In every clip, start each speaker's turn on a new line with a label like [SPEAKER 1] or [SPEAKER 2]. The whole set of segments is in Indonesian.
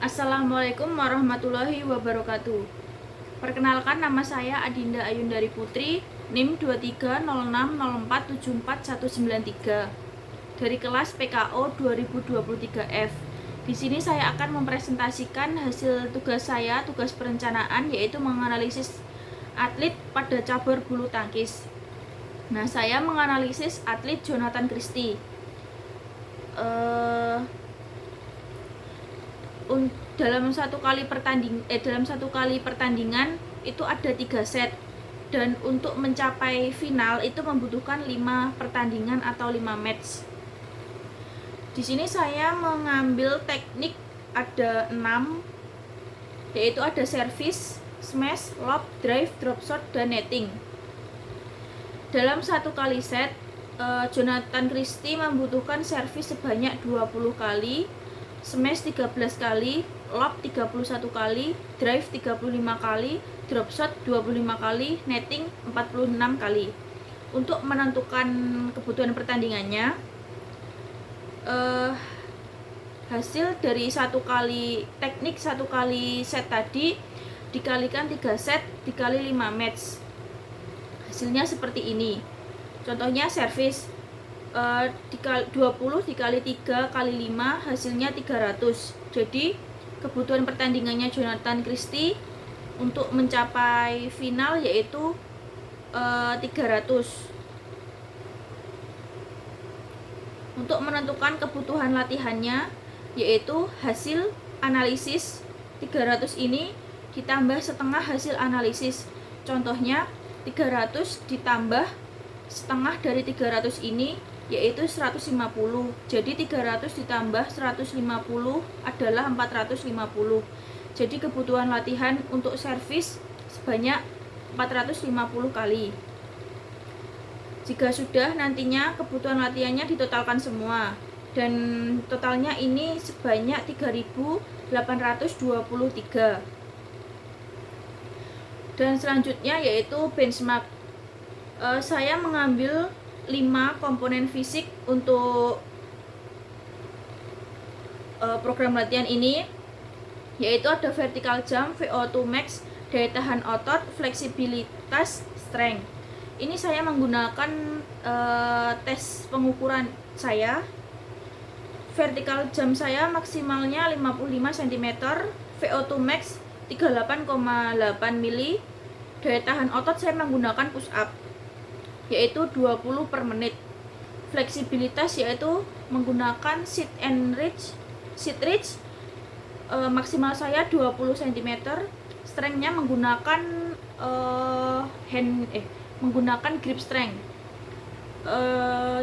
[SPEAKER 1] Assalamualaikum warahmatullahi wabarakatuh. Perkenalkan, nama saya Adinda Ayundari Putri, NIM 230604749193 dari kelas PKO 2023F. Di sini saya akan mempresentasikan hasil tugas saya, tugas perencanaan, yaitu menganalisis atlet pada cabur bulu tangkis. Nah, saya menganalisis atlet Jonathan Christie. Dalam satu kali pertandingan itu ada 3 set, dan untuk mencapai final itu membutuhkan 5 pertandingan atau 5 match. Di sini saya mengambil teknik ada 6, yaitu ada service, smash, lob, drive, drop shot, dan netting. Dalam satu kali set, Jonathan Christie membutuhkan servis sebanyak 20 kali, smash 13 kali, lob 31 kali, drive 35 kali, drop shot 25 kali, netting 46 kali. Untuk menentukan kebutuhan pertandingannya, hasil dari satu kali set tadi dikalikan 3 set dikali 5 match, hasilnya seperti ini. Contohnya servis, 20 dikali 3 kali 5 hasilnya 300. Jadi kebutuhan pertandingannya Jonathan Christie untuk mencapai final yaitu 300. Untuk menentukan kebutuhan latihannya, yaitu hasil analisis 300 ini ditambah setengah hasil analisis. Contohnya 300 ditambah setengah dari 300 ini yaitu 150. Jadi 300 ditambah 150 adalah 450. Jadi kebutuhan latihan untuk servis sebanyak 450 kali. Jika sudah, nantinya kebutuhan latihannya ditotalkan semua, dan totalnya ini sebanyak 3823. Dan selanjutnya yaitu benchmark. Saya mengambil 5 komponen fisik untuk program latihan ini, yaitu ada vertical jump, VO2 max, daya tahan otot, fleksibilitas, strength. Ini saya menggunakan tes pengukuran saya. Vertical jump saya maksimalnya 55 cm, VO2 max 38,8 mili. Daya tahan otot saya menggunakan push up, yaitu 20 per menit. Fleksibilitas yaitu menggunakan sit reach, maksimal saya 20 cm. Strength-nya menggunakan menggunakan grip strength,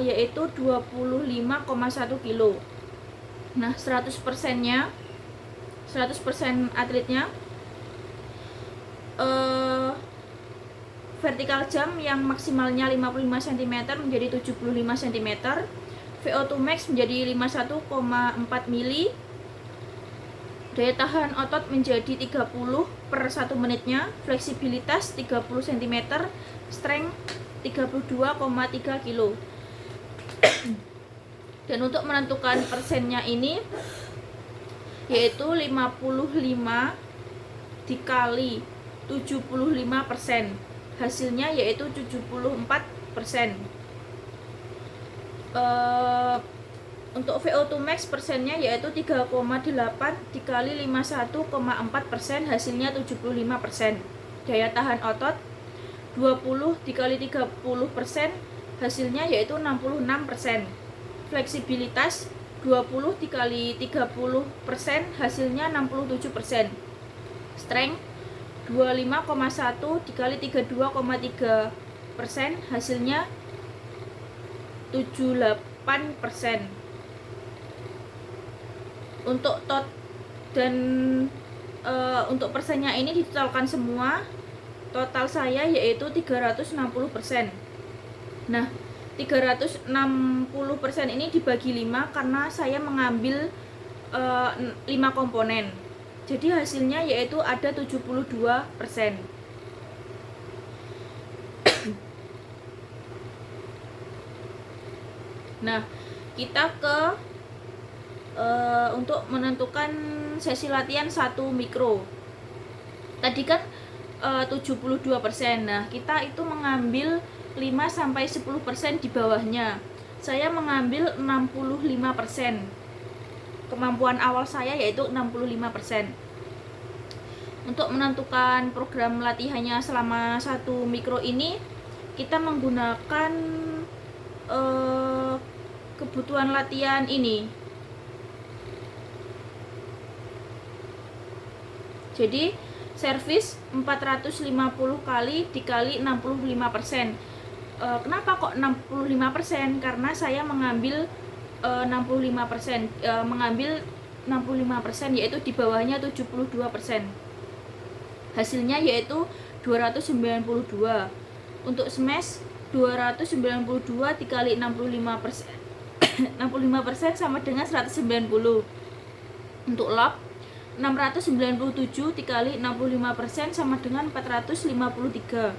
[SPEAKER 1] yaitu 25,1 kilo. Nah, 100% atletnya vertical jump yang maksimalnya 55 cm menjadi 75 cm, VO2 max menjadi 51,4 mili, daya tahan otot menjadi 30 per 1 menitnya, fleksibilitas 30 cm, strength 32,3 kilo. Dan untuk menentukan persennya ini yaitu 55 dikali 75%, hasilnya yaitu 74%. Untuk VO2 max persennya yaitu 3,8 dikali 51,4%, hasilnya 75%. Daya tahan otot 20 dikali 30%, hasilnya yaitu 66%. Fleksibilitas 20 dikali 30%, hasilnya 67%. Strength 25,1 dikali 32,3%, hasilnya 78%. Untuk untuk persennya ini ditotalkan semua, total saya yaitu 360%. Nah, 360% ini dibagi 5 karena saya mengambil 5 komponen. Jadi hasilnya yaitu ada 72%. Nah, kita ke untuk menentukan sesi latihan 1 mikro. Tadi kan 72%. Nah, kita itu mengambil 5-10% di bawahnya. Saya mengambil 65%. Kemampuan awal saya yaitu 65%. Untuk menentukan program latihannya selama 1 mikro ini, kita menggunakan kebutuhan latihan ini. Jadi servis 450 kali dikali 65%. Kenapa kok 65%? Karena saya mengambil 65%, mengambil 65% yaitu di bawahnya 72%. Hasilnya yaitu 292. Untuk smash 292 dikali 65%. 65% sama dengan 190. Untuk lob 697 dikali 65% sama dengan 453.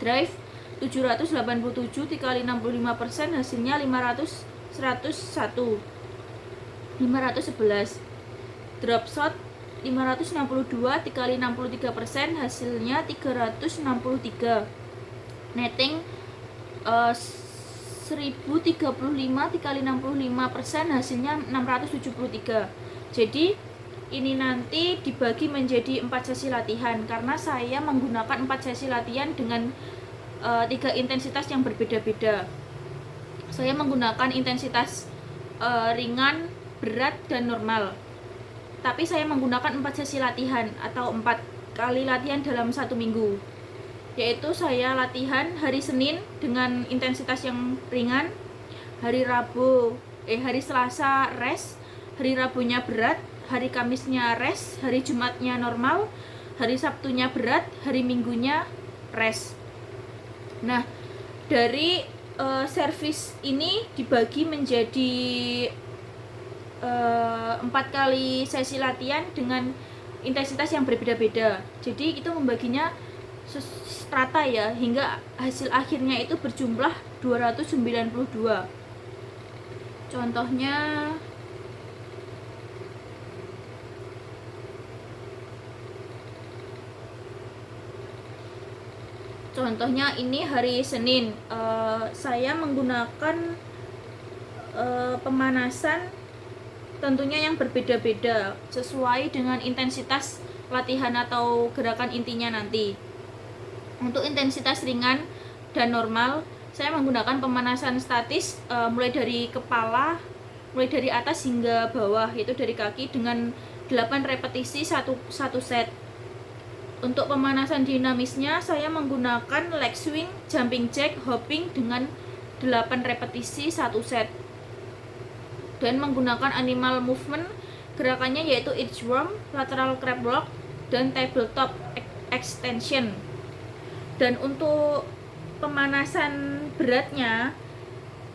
[SPEAKER 1] Drive 787 dikali 65% hasilnya 511. Drop shot 562 dikali 63% hasilnya 363. Netting 1035 dikali 65% hasilnya 673. Jadi ini nanti dibagi menjadi 4 sesi latihan karena saya menggunakan 4 sesi latihan dengan 3 intensitas yang berbeda-beda. Saya menggunakan intensitas ringan, berat, dan normal. Tapi saya menggunakan 4 sesi latihan atau 4 kali latihan dalam 1 minggu. Yaitu saya latihan hari Senin dengan intensitas yang ringan, hari Selasa rest, hari Rabunya berat, hari Kamisnya rest, hari Jumatnya normal, hari Sabtunya berat, hari Minggunya rest. Nah, dari servis ini dibagi menjadi 4 kali sesi latihan dengan intensitas yang berbeda-beda. Jadi itu membaginya strata ya, hingga hasil akhirnya itu berjumlah 292. Contohnya ini hari Senin, saya menggunakan pemanasan tentunya yang berbeda-beda sesuai dengan intensitas latihan atau gerakan intinya nanti. Untuk intensitas ringan dan normal, saya menggunakan pemanasan statis mulai dari kepala, mulai dari atas hingga bawah, yaitu dari kaki dengan 8 repetisi satu set. Untuk pemanasan dinamisnya, saya menggunakan leg swing, jumping jack, hopping dengan 8 repetisi 1 set. Dan menggunakan animal movement, gerakannya yaitu inchworm, lateral crab walk, dan tabletop extension. Dan untuk pemanasan beratnya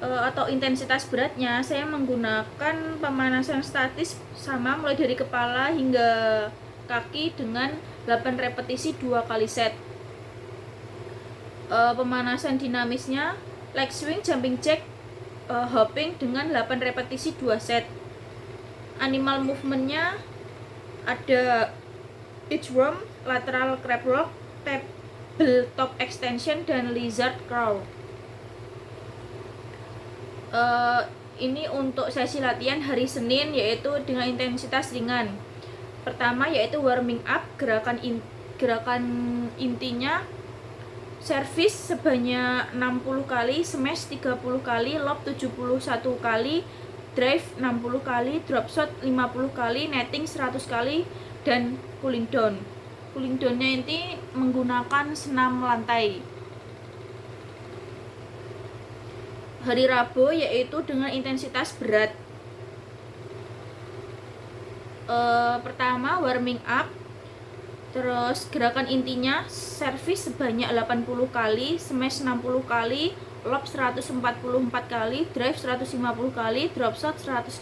[SPEAKER 1] atau intensitas beratnya, saya menggunakan pemanasan statis sama mulai dari kepala hingga kaki dengan 8 repetisi 2 kali set. Pemanasan dinamisnya leg swing, jumping jack, hopping dengan 8 repetisi 2 set. Animal movementnya ada inchworm, lateral crab walk, tabletop extension, dan lizard crawl. Ini untuk sesi latihan hari Senin yaitu dengan intensitas ringan. Pertama yaitu warming up, gerakan intinya servis sebanyak 60 kali, smash 30 kali, lob 71 kali, drive 60 kali, drop shot 50 kali, netting 100 kali, dan cooling down. Cooling down-nya ini menggunakan senam lantai. Hari Rabu yaitu dengan intensitas berat. Pertama warming up, terus gerakan intinya servis sebanyak 80 kali, smash 60 kali, lob 144 kali, drive 150 kali, drop shot 115,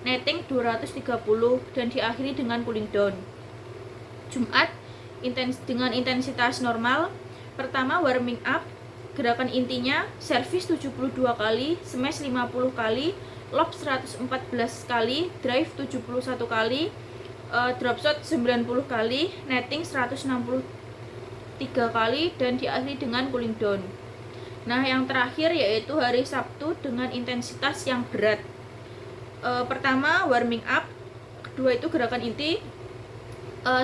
[SPEAKER 1] netting 230, dan diakhiri dengan cooling down. Jumat dengan intensitas normal. Pertama warming up, gerakan intinya servis 72 kali, smash 50 kali, lob 114 kali, drive 71 kali, drop shot 90 kali, netting 163 kali, dan diakhiri dengan cooling down. Nah, yang terakhir yaitu hari Sabtu dengan intensitas yang berat. Pertama warming up, kedua itu gerakan inti,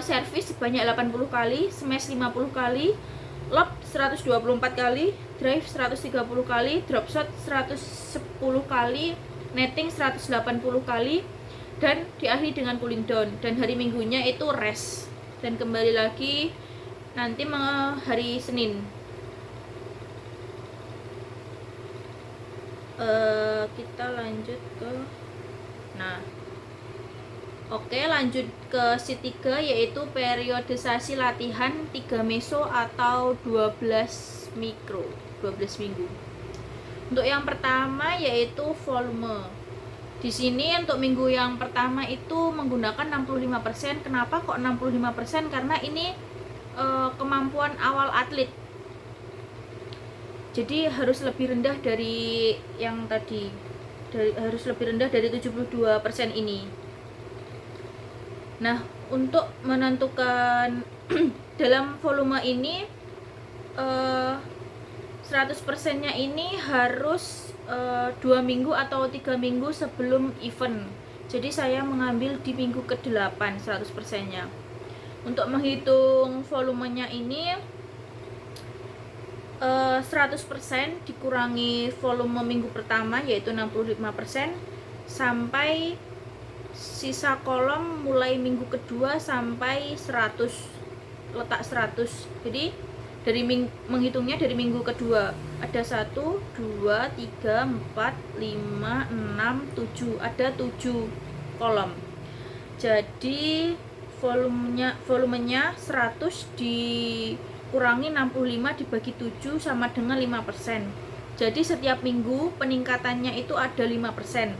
[SPEAKER 1] servis sebanyak 80 kali, smash 50 kali, lob 124 kali, drive 130 kali, drop shot 110 kali, netting 180 kali, dan diakhiri dengan cooling down. Dan hari Minggunya itu rest dan kembali lagi nanti hari Senin. Kita lanjut ke lanjut ke sheet 3, yaitu periodisasi latihan 3 meso atau 12 mikro, 12 minggu. Untuk yang pertama yaitu volume. Di sini untuk minggu yang pertama itu menggunakan 65%. Kenapa kok 65%? Karena ini kemampuan awal atlet. Jadi harus lebih rendah dari yang tadi. Harus lebih rendah dari 72% ini. Nah, untuk menentukan dalam volume ini 100%-nya ini harus 2 minggu atau 3 minggu sebelum event. Jadi saya mengambil di minggu ke-8 100%-nya. Untuk menghitung volumenya ini 100% dikurangi volume minggu pertama yaitu 65%, sampai sisa kolom mulai minggu kedua sampai 100, letak 100. Jadi dari menghitungnya dari minggu kedua ada 1, 2, 3, 4, 5, 6, 7, ada 7 kolom. Jadi volumenya 100 dikurangi 65 dibagi 7 sama dengan 5%. Jadi setiap minggu peningkatannya itu ada 5%.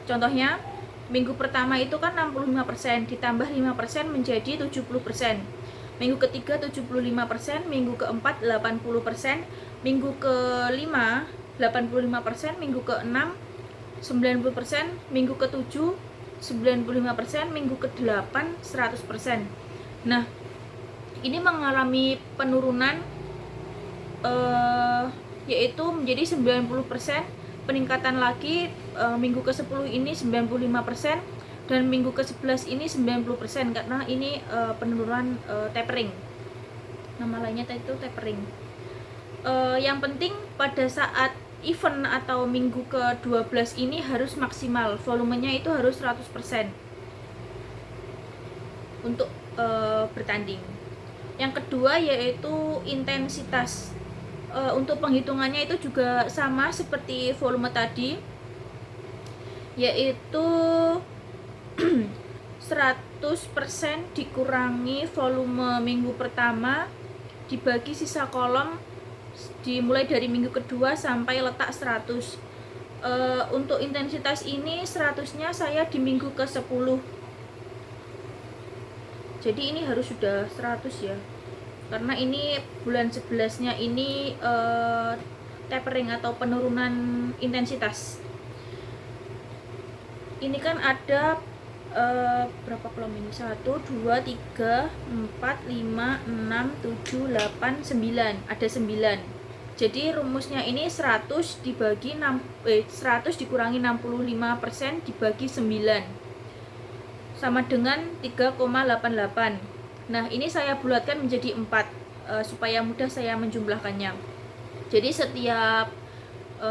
[SPEAKER 1] Contohnya minggu pertama itu kan 65%, ditambah 5% menjadi 70%. Minggu ketiga 75%, minggu keempat 80%, minggu kelima 85%, minggu keenam 90%, minggu ketujuh 95%, minggu ke-8 100%. Nah, ini mengalami penurunan yaitu menjadi 90%, peningkatan lagi minggu ke-10 ini 95%, dan minggu ke-11 ini 90%, karena ini penurunan tapering. Nama lainnya itu tapering. Yang penting pada saat event atau minggu ke-12 ini harus maksimal, volumenya itu harus 100% untuk bertanding. Yang kedua yaitu intensitas. Untuk penghitungannya itu juga sama seperti volume tadi, yaitu 100% dikurangi volume minggu pertama dibagi sisa kolom dimulai dari minggu kedua sampai letak 100. Untuk intensitas ini 100-nya saya di minggu ke-10. Jadi ini harus sudah 100 ya. Karena ini bulan 11-nya ini tapering atau penurunan intensitas. Ini kan ada berapa kolom ini? 1, 2, 3, 4, 5, 6, 7, 8, 9. Ada 9. Jadi rumusnya ini 100 dibagi 100 dikurangi 65% dibagi 9 sama dengan 3,88. Nah, ini saya bulatkan menjadi 4 supaya mudah saya menjumlahkannya. Jadi setiap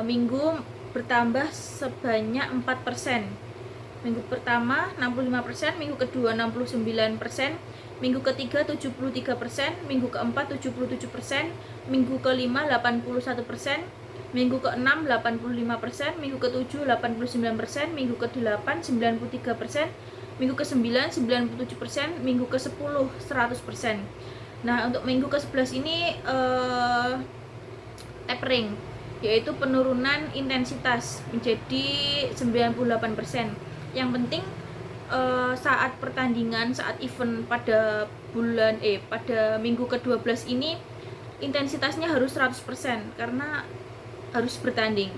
[SPEAKER 1] minggu bertambah sebanyak 4%. Minggu pertama 65%, minggu kedua 69%, minggu ketiga 73%, minggu keempat 77%, minggu kelima 81%, minggu keenam 85%, minggu ketujuh 89%, minggu ke-8 93%, minggu ke-9 97%, minggu ke-10 100%. Nah, untuk minggu ke-11 ini tapering, yaitu penurunan intensitas menjadi 98%. Yang penting saat pertandingan, saat event pada pada minggu ke-12 ini intensitasnya harus 100% karena harus bertanding.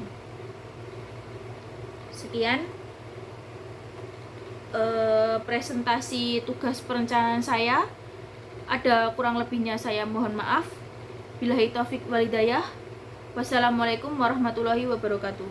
[SPEAKER 1] sekian presentasi tugas perencanaan saya. Ada kurang lebihnya saya mohon maaf. Billahi taufik walhidayah. Wassalamualaikum warahmatullahi wabarakatuh.